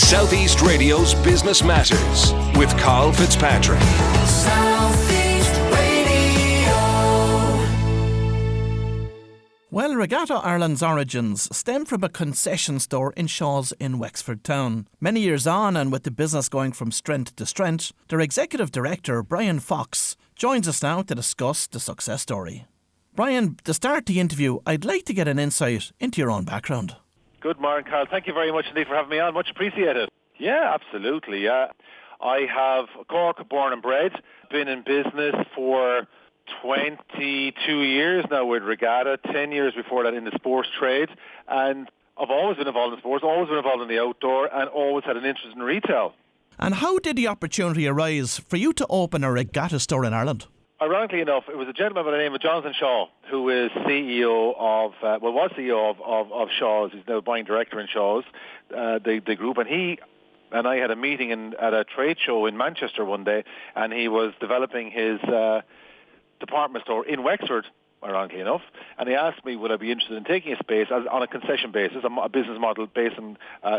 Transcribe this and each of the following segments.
Southeast Radio's Business Matters with Carl Fitzpatrick. Southeast Radio. Well, Regatta Ireland's origins stem from a concession store in Shaw's in Wexford town. Many years on, and with the business going from strength to strength, their executive director, Brian Fox, joins us now to discuss the success story. Brian, to start the interview, I'd like to get an insight into your own background. Good morning, Carl. Thank you very much indeed for having me on. Much appreciated. Yeah, absolutely. Yeah, I have Cork, born and bred. Been in business for 22 years now with Regatta, 10 years before that in the sports trade. And I've always been involved in sports, always been involved in the outdoor, and always had an interest in retail. And how did the opportunity arise for you to open a Regatta store in Ireland? Ironically enough, it was a gentleman by the name of Jonathan Shaw, who is CEO of, was CEO of Shaw's. He's now buying director in Shaw's, the group. And he and I had a meeting at a trade show in Manchester one day, and he was developing his department store in Wexford, ironically enough. And he asked me, would I be interested in taking a space on a concession basis, a business model based on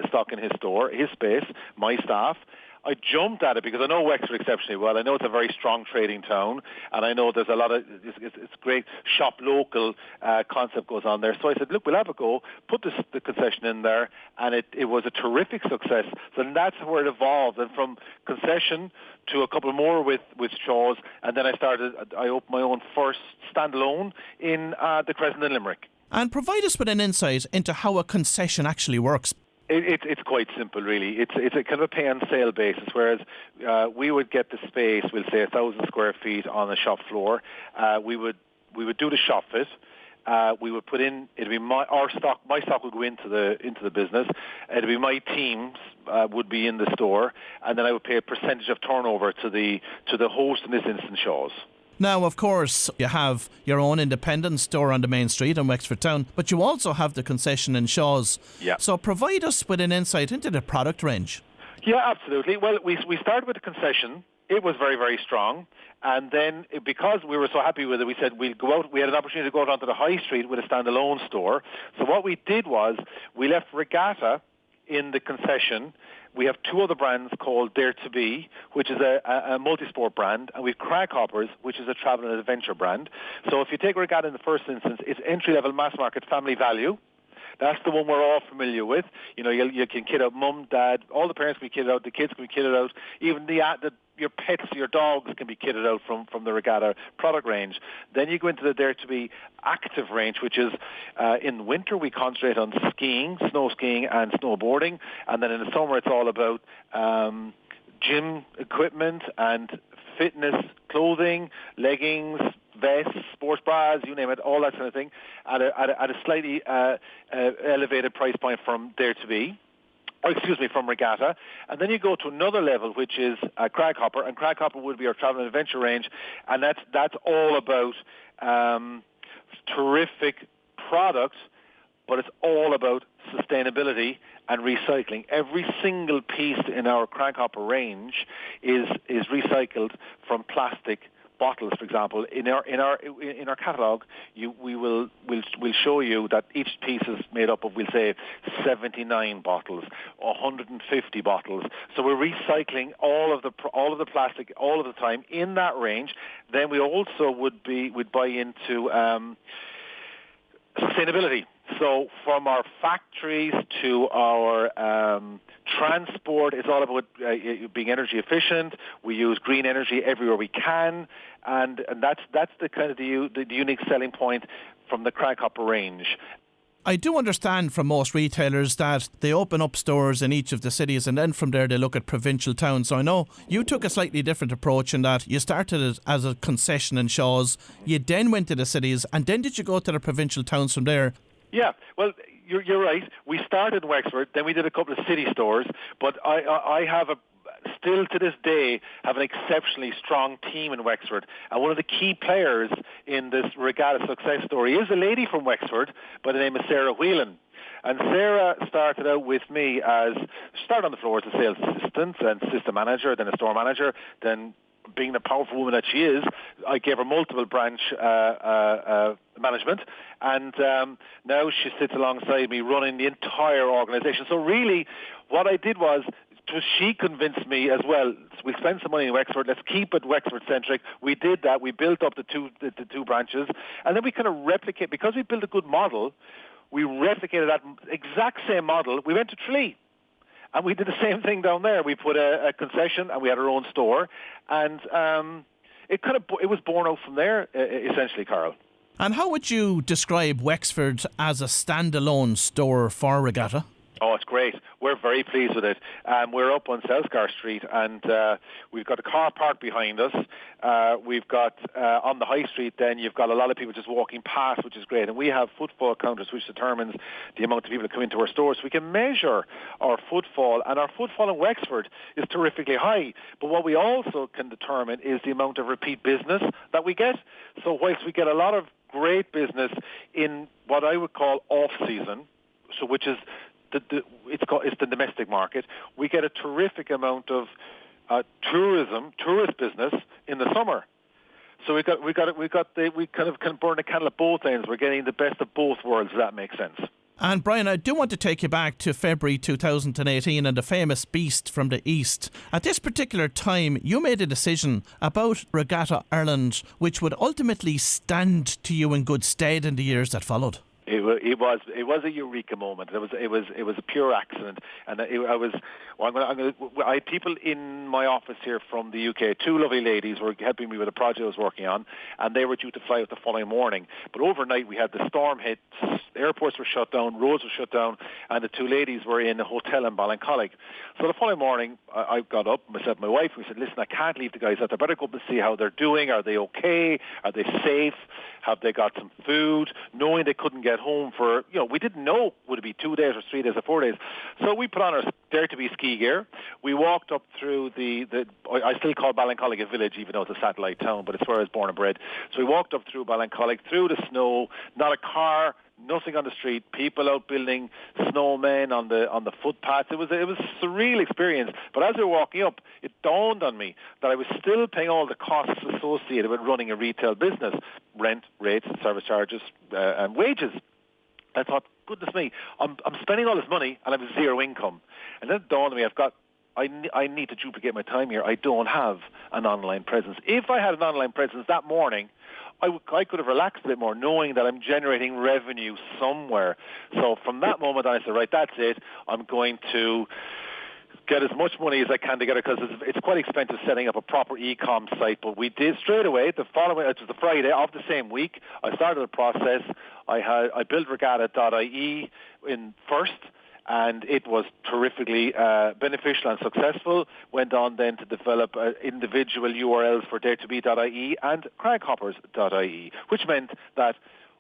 stock in his store, his space, my staff. I jumped at it because I know Wexford exceptionally well. I know it's a very strong trading town, and I know there's a lot of it's great shop local concept goes on there. So I said, look, we'll have a go. Put the concession in there, and it was a terrific success. So that's where it evolved, and from concession to a couple more with Shaw's, and then I opened my own first standalone in the Crescent in Limerick. And provide us with an insight into how a concession actually works. It's quite simple, really. It's a kind of a pay and sale basis, whereas we would get the space, we'll say 1,000 square feet on the shop floor. We would do the shop fit. We would put in, it'd be my stock would go into the business. It'd be my teams would be in the store, and then I would pay a percentage of turnover to the host, in this instance, Shaw's. Now, of course, you have your own independent store on the main street in Wexford town, but you also have the concession in Shaw's. Yeah. So provide us with an insight into the product range. Yeah, absolutely. Well, we started with the concession. It was very, very strong. And then, because we were so happy with it, we said we'll go out. We had an opportunity to go out onto the high street with a standalone store. So what we did was we left Regatta in the concession. We have two other brands called Dare to Be, which is a multi-sport brand, and we have Craighoppers, which is a travel and adventure brand. So if you take Regatta in the first instance, it's entry-level mass market family value. That's the one we're all familiar with. You know, you can kid out mum, dad, all the parents can be kidded out, the kids can be kidded out, even your pets, your dogs can be kidded out from the Regatta product range. Then you go into the Dare to Be active range, which is in winter we concentrate on skiing, snow skiing and snowboarding, and then in the summer it's all about gym equipment and fitness clothing, leggings, vests, sports bras, you name it, all that kind of thing, at a slightly elevated price point from Dare to Be. From Regatta. And then you go to another level, which is Craghopper, and Craghopper would be our travel and adventure range, and that's all about terrific products, but it's all about sustainability and recycling. Every single piece in our Craghopper range is recycled from plastic bottles. For example, in our catalogue, we'll show you that each piece is made up of, we'll say, 79 bottles, 150 bottles. So we're recycling all of the plastic all of the time in that range. Then we also would buy into sustainability. So from our factories to our transport, it's all about being energy efficient. We use green energy everywhere we can, and that's the kind of the unique selling point from the Craghopper range. I do understand from most retailers that they open up stores in each of the cities, and then from there they look at provincial towns. So I know you took a slightly different approach in that you started it as a concession in Shaw's, you then went to the cities, and then did you go to the provincial towns from there? Yeah, well, you're right. We started in Wexford, then we did a couple of city stores, but I have still to this day have an exceptionally strong team in Wexford. And one of the key players in this Regatta success story is a lady from Wexford by the name of Sarah Whelan. And Sarah started out with me started on the floor as a sales assistant and system manager, then a store manager, then being the powerful woman that she is, I gave her multiple branch management, and now she sits alongside me running the entire organisation. So really, what I did was, she convinced me as well. We spent some money in Wexford. Let's keep it Wexford-centric. We did that. We built up the two branches, and then we kind of replicate, because we built a good model. We replicated that exact same model. We went to Tralee. And we did the same thing down there. We put a concession, and we had our own store, and it was born out from there, essentially, Carl. And how would you describe Wexford as a standalone store for Regatta? Oh, it's great. We're very pleased with it. We're up on Southgar Street, and we've got a car park behind us. We've got, on the high street, then you've got a lot of people just walking past, which is great. And we have footfall counters, which determines the amount of people that come into our stores. We can measure our footfall, and our footfall in Wexford is terrifically high. But what we also can determine is the amount of repeat business that we get. So whilst we get a lot of great business in what I would call off-season, so which is it's the domestic market, we get a terrific amount of tourist business in the summer. So we kind of can burn a candle at both ends. We're getting the best of both worlds, if that makes sense. And Brian, I do want to take you back to February 2018 and the famous Beast from the East. At this particular time, you made a decision about Regatta Ireland, which would ultimately stand to you in good stead in the years that followed. It was a eureka moment. It was a pure accident, and I had people in my office here from the UK. Two lovely ladies were helping me with a project I was working on, and they were due to fly out the following morning. But overnight we had the storm hit, airports were shut down, roads were shut down, and the two ladies were in a hotel in Ballincollig. So the following morning I got up, myself and my wife, we said, listen, I can't leave the guys out. I better go up and see how they're doing. Are they okay? Are they safe? Have they got some food? Knowing they couldn't get home for, we didn't know, would it be 2 days or 3 days or 4 days. So we put on our dare-to-be ski gear. We walked up through I still call Ballincollig a village, even though it's a satellite town, but it's where I was born and bred. So we walked up through Ballincollig, through the snow, not a car, nothing on the street, people out building snowmen on the footpaths. It was a surreal experience. But as we were walking up, it dawned on me that I was still paying all the costs associated with running a retail business: rent, rates, service charges, and wages. I thought, goodness me, I'm spending all this money and I have zero income. And then it dawned on me, I need to duplicate my time here. I don't have an online presence. If I had an online presence that morning, I could have relaxed a bit more, knowing that I'm generating revenue somewhere. So from that moment on, I said, right, that's it. I'm going to get as much money as I can together, because it's quite expensive setting up a proper e-com site. But we did straight away. It was the Friday of the same week. I started the process. I built regatta.ie in first, and it was terrifically beneficial and successful. Went on then to develop individual URLs for dare2be.ie and craghoppers.ie, which meant that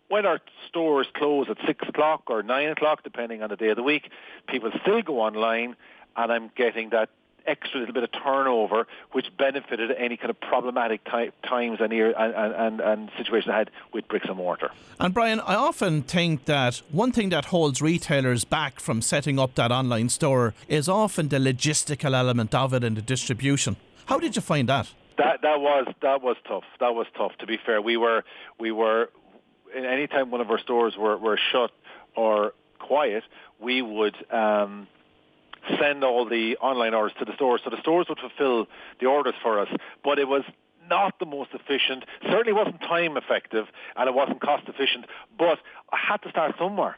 when our stores close at 6 o'clock or 9 o'clock, depending on the day of the week, people still go online, and I'm getting that extra little bit of turnover, which benefited any kind of problematic times and situations I had with bricks and mortar. And Brian, I often think that one thing that holds retailers back from setting up that online store is often the logistical element of it and the distribution. How did you find that? That was tough. That was tough. To be fair, we were any time one of our stores were shut or quiet, we would send all the online orders to the stores, so the stores would fulfill the orders for us. But it was not the most efficient. Certainly wasn't time effective, and it wasn't cost efficient. But I had to start somewhere.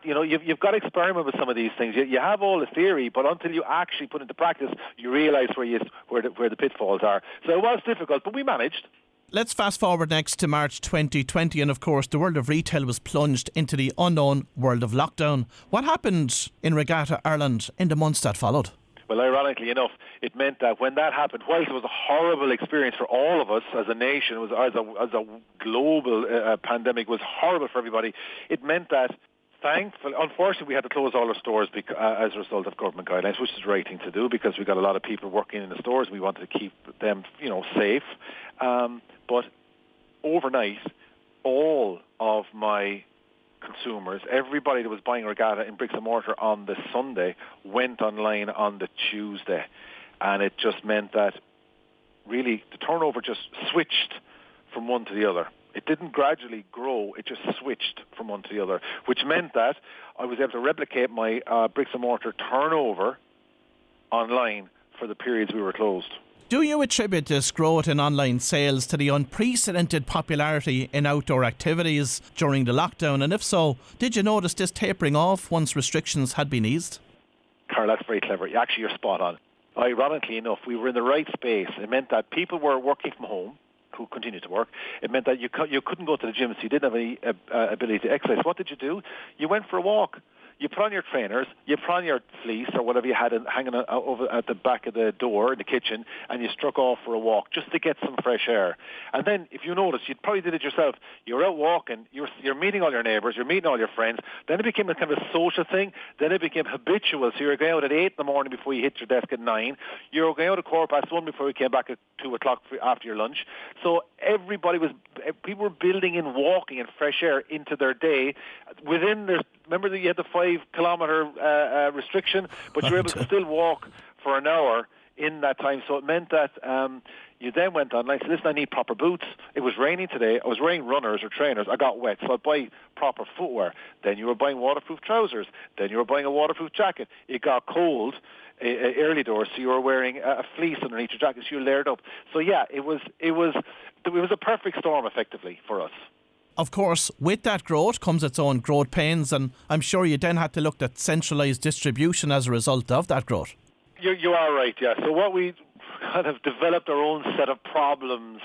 You've got to experiment with some of these things. You have all the theory, but until you actually put into practice, you realise where the pitfalls are. So it was difficult, but we managed. Let's fast forward next to March 2020, and of course the world of retail was plunged into the unknown world of lockdown. What happened in Regatta Ireland in the months that followed? Well, ironically enough, it meant that when that happened, whilst it was a horrible experience for all of us as a nation, it was as a global pandemic, was horrible for everybody. It meant that, thankfully, unfortunately, we had to close all our stores as a result of government guidelines, which is the right thing to do, because we got a lot of people working in the stores. We wanted to keep them, safe. But overnight, all of my consumers, everybody that was buying Regatta in bricks and mortar on the Sunday, went online on the Tuesday. And it just meant that really, the turnover just switched from one to the other. It didn't gradually grow, it just switched from one to the other, which meant that I was able to replicate my bricks and mortar turnover online for the periods we were closed. Do you attribute this growth in online sales to the unprecedented popularity in outdoor activities during the lockdown? And if so, did you notice this tapering off once restrictions had been eased? Carl, that's very clever. Actually, you're spot on. Ironically enough, we were in the right space. It meant that people were working from home, who continued to work. It meant that you couldn't go to the gym, so you didn't have any ability to exercise. What did you do? You went for a walk. You put on your trainers, you put on your fleece or whatever you had hanging over at the back of the door in the kitchen, and you struck off for a walk just to get some fresh air. And then, if you notice, you probably did it yourself. You're out walking, you're meeting all your neighbours, you're meeting all your friends. Then it became a kind of a social thing. Then it became habitual. So you're going out at 8 in the morning before you hit your desk at 9. You're going out at 1:15 before you came back at 2 o'clock after your lunch. So people were building in walking and fresh air into their day. Remember that you had the 5-kilometre restriction, but you were able to still walk for an hour in that time. So it meant that you then went on, like, listen, I need proper boots. It was raining today. I was wearing runners or trainers. I got wet, so I'd buy proper footwear. Then you were buying waterproof trousers. Then you were buying a waterproof jacket. It got cold early doors, so you were wearing a fleece underneath your jacket, so you layered up. So yeah, it was a perfect storm, effectively, for us. Of course, with that growth comes its own growth pains, and I'm sure you then had to look at centralised distribution as a result of that growth. You are right, yeah. So what we kind of developed our own set of problems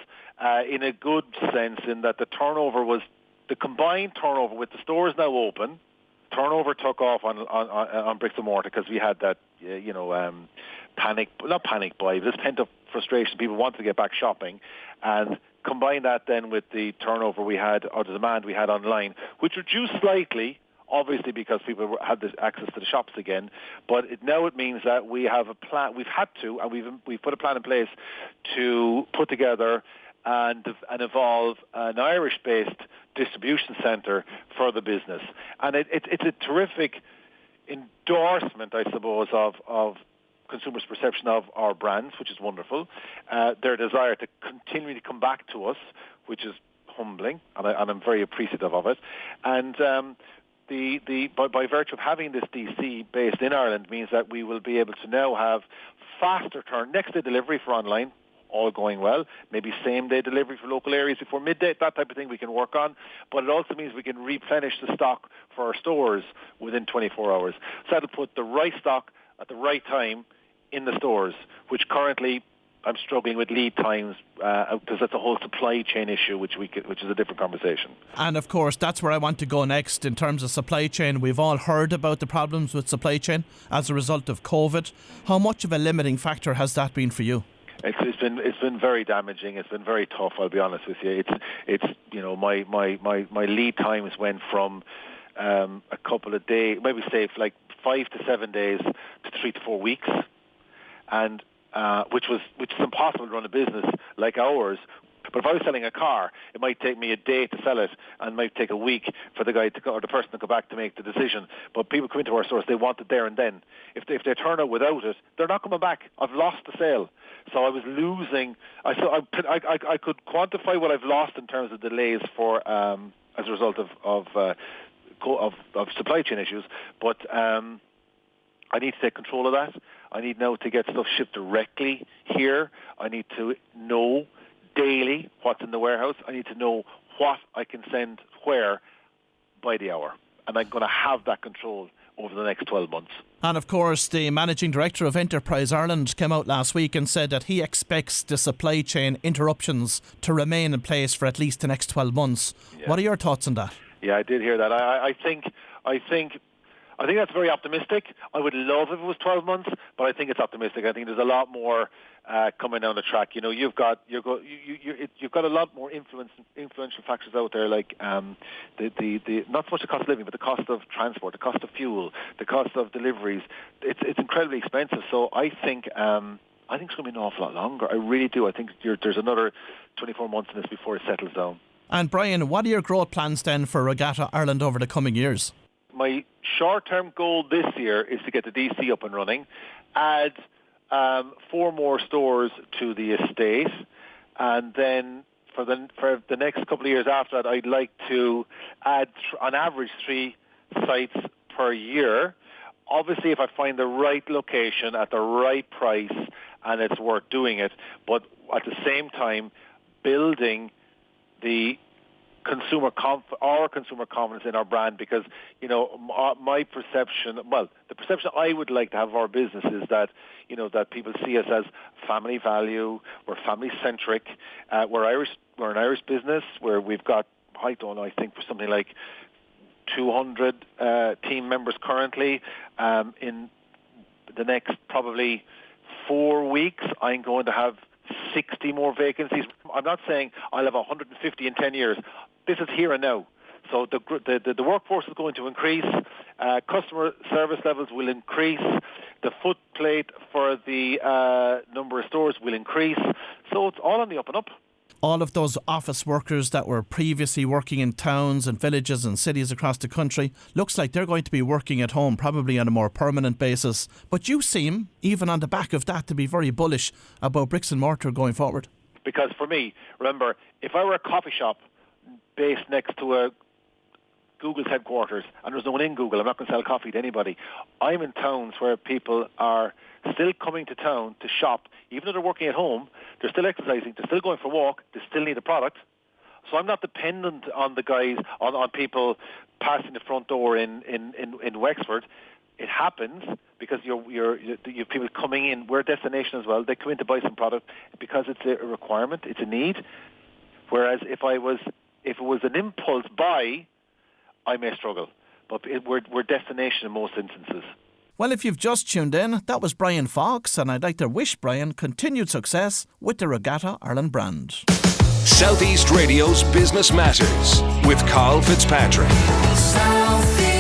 in a good sense, in that the combined turnover with the stores now open, turnover took off on bricks and mortar because we had that, not panic buy, but this pent-up frustration. People wanted to get back shopping, and combine that then with the turnover we had, or the demand we had online, which reduced slightly, obviously because people had this access to the shops again. But now it means that we have a plan. We've had to, and we've put a plan in place to put together and evolve an Irish-based distribution centre for the business. And it's a terrific endorsement, I suppose, of consumers' perception of our brands, which is wonderful. Their desire to continually come back to us, which is humbling, and I'm very appreciative of it. And by virtue of having this DC based in Ireland means that we will be able to now have faster next day delivery for online, all going well, maybe same day delivery for local areas before midday, that type of thing we can work on. But it also means we can replenish the stock for our stores within 24 hours. So that'll put the right stock at the right time in the stores, which currently I'm struggling with lead times because that's a whole supply chain issue, which is a different conversation. And of course, that's where I want to go next in terms of supply chain. We've all heard about the problems with supply chain as a result of COVID. How much of a limiting factor has that been for you? It's been very damaging. It's been very tough, I'll be honest with you. My lead times went from a couple of days, maybe say like 5 to 7 days, to 3 to 4 weeks, and which is impossible to run a business like ours. But if I was selling a car, it might take me a day to sell it, and it might take a week for the guy to go, or the person to go back to make the decision. But people come into our stores, they want it there and then. If they turn out without it, they're not coming back. I've lost the sale. So I was losing. I could quantify what I've lost in terms of delays for as a result of supply chain issues. But I need to take control of that. I need now to get stuff shipped directly here. I need to know daily what's in the warehouse. I need to know what I can send where by the hour. And I'm going to have that control over the next 12 months. And of course, the Managing Director of Enterprise Ireland came out last week and said that he expects the supply chain interruptions to remain in place for at least the next 12 months. Yeah. What are your thoughts on that? Yeah, I did hear that. I think that's very optimistic. I would love if it was 12 months, but I think it's optimistic. I think there's a lot more coming down the track. You know, you've got a lot more influential factors out there, like the not so much the cost of living, but the cost of transport, the cost of fuel, the cost of deliveries. It's incredibly expensive. So I think it's going to be an awful lot longer. I really do. I think there's another 24 months in this before it settles down. And Brian, what are your growth plans then for Regatta Ireland over the coming years? My short-term goal this year is to get the DC up and running, add 4 more stores to the estate, and then for the next couple of years after that, I'd like to add, on average, 3 sites per year. Obviously, if I find the right location at the right price and it's worth doing it, but at the same time, building the consumer confidence in our brand, because my perception, the perception I would like to have of our business is that that people see us as family value, we're family centric, we're an Irish business where we've got, I think for something like 200 team members currently. In the next probably 4 weeks, I'm going to have 60 more vacancies. I'm not saying I'll have 150 in 10 years. This is here and now. So the workforce is going to increase. Customer service levels will increase. The footplate for the number of stores will increase. So it's all on the up and up. All of those office workers that were previously working in towns and villages and cities across the country, looks like they're going to be working at home, probably on a more permanent basis. But you seem, even on the back of that, to be very bullish about bricks and mortar going forward. Because for me, remember, if I were a coffee shop based next to a Google's headquarters, and there's no one in Google, I'm not going to sell coffee to anybody. I'm in towns where people are still coming to town to shop. Even though they're working at home, they're still exercising, they're still going for a walk, they still need a product. So I'm not dependent on the guys, on people passing the front door in Wexford. It happens because you have people coming in. We're a destination as well. They come in to buy some product because it's a requirement, it's a need. Whereas if it was an impulse buy, I may struggle. But we're destination in most instances. Well, if you've just tuned in, that was Brian Fox, and I'd like to wish Brian continued success with the Regatta Ireland brand. Southeast Radio's Business Matters with Carl Fitzpatrick. Southeast.